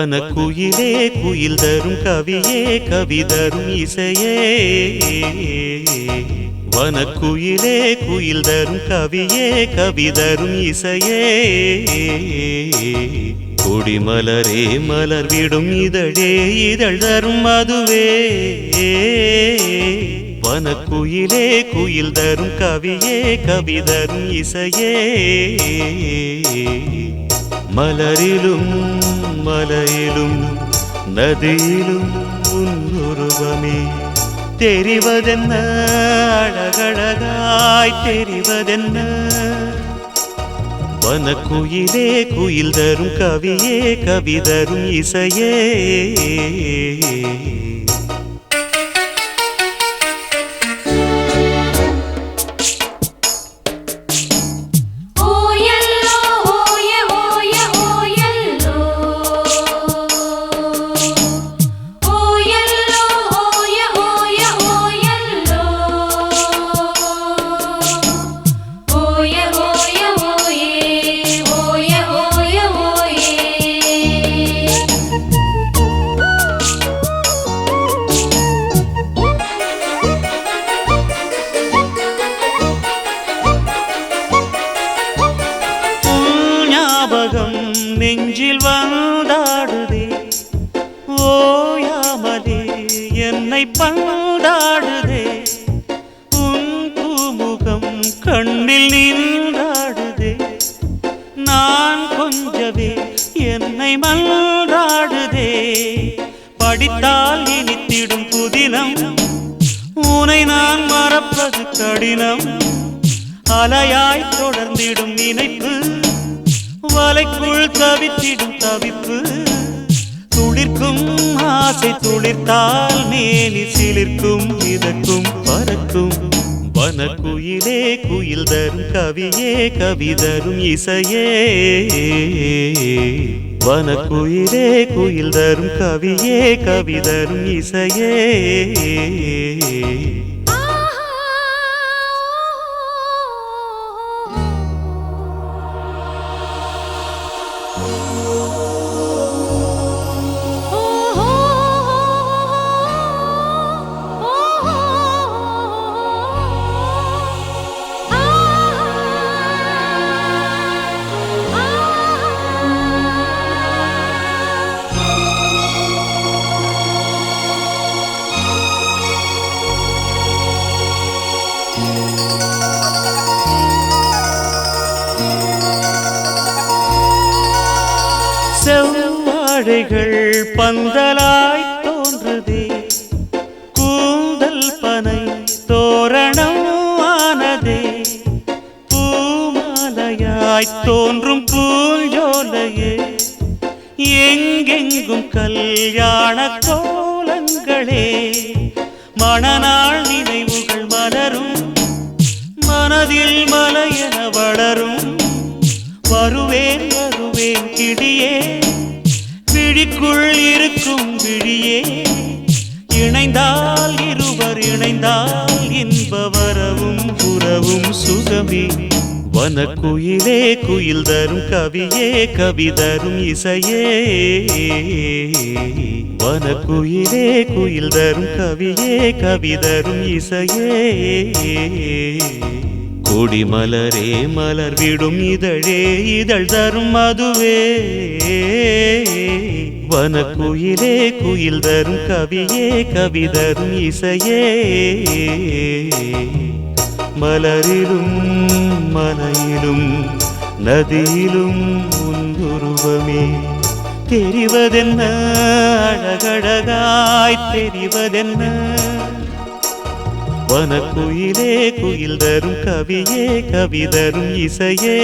வனக்குயிலே குயில் தரும் கவியே கவி தரும் இசையே வனக்குயிலே குயில் தரும் கவியே கவி தரும் இசையே கொடிமலரே மலர் விடும் இதழே இதழ் தரும் மதுவே வனக்குயிலே குயில் தரும் கவியே கவி தரும் இசையே மலரிலும் மலையிலும் நதியிலும் உன்னுருவமே தெரிவதென்ன அழகழகாய் தெரிவதென்ன வனக்குயிலே குயில் தரும் கவியே கவி தரும் இசையே நெஞ்சில் வந்தாடுதே ஓயாமலே என்னை பந்தாடுதே உன் பூமுகம் கண்ணில் நின்றாடுதே நான் கொஞ்சவே என்னை மன்றாடுதே படித்தால் இனித்திடும் புதினம் உனை நான் மறப்பது கடினம் அலையாய் தொடர்ந்திடும் நினைப்பு வலைக்குள் தவித்திடும் தவிப்பு துளிர்க்கும் ஆசை துளிர்த்தால் மேனி சிலிர்க்கும் மிதக்கும் பறக்கும் வனக்குயிலே குயில் தரும் கவியே கவி தரும் இசையே வனக்குயிலே குயில் தரும் கவியே கவி தரும் இசையே செவ்வாழைகள் பந்தலாய் தோன்றுதே கூந்தல் பனை தோரணம் ஆனதே பூமாலையாய் தோன்றும் பூஞ்சோலையே எங்கெங்கும் கல்யாண கோலங்களே மணநாள் நினைவுகள் மலரும் மனதில் மலையென வளரும் வருவேன் வருவேன் கிடியே விழிக்குள் இருக்கும் விழியே இணைந்தால் இருவர் இணைந்தால் இன்ப வரவும் புறவும் சுகமே வனக்குயிலே குயில் தரும் கவியே கவி தரும் இசையே வனக்குயிலே குயில் தரும் கவியே கவி தரும் இசையே கொடிமலரே மலர் விடும் இதழே இதழ் தரும் மதுவே வனக்குயிலே குயில் தரும் கவியே கவி தரும் இசையே மலரிலும் மலையிலும் நதியிலும் உன்னுருவமே தெரிவதென்ன அழகழகாய் தெரிவதென்ன வனக்குயிலே குயில் தரும் கவியே கவி தரும் இசையே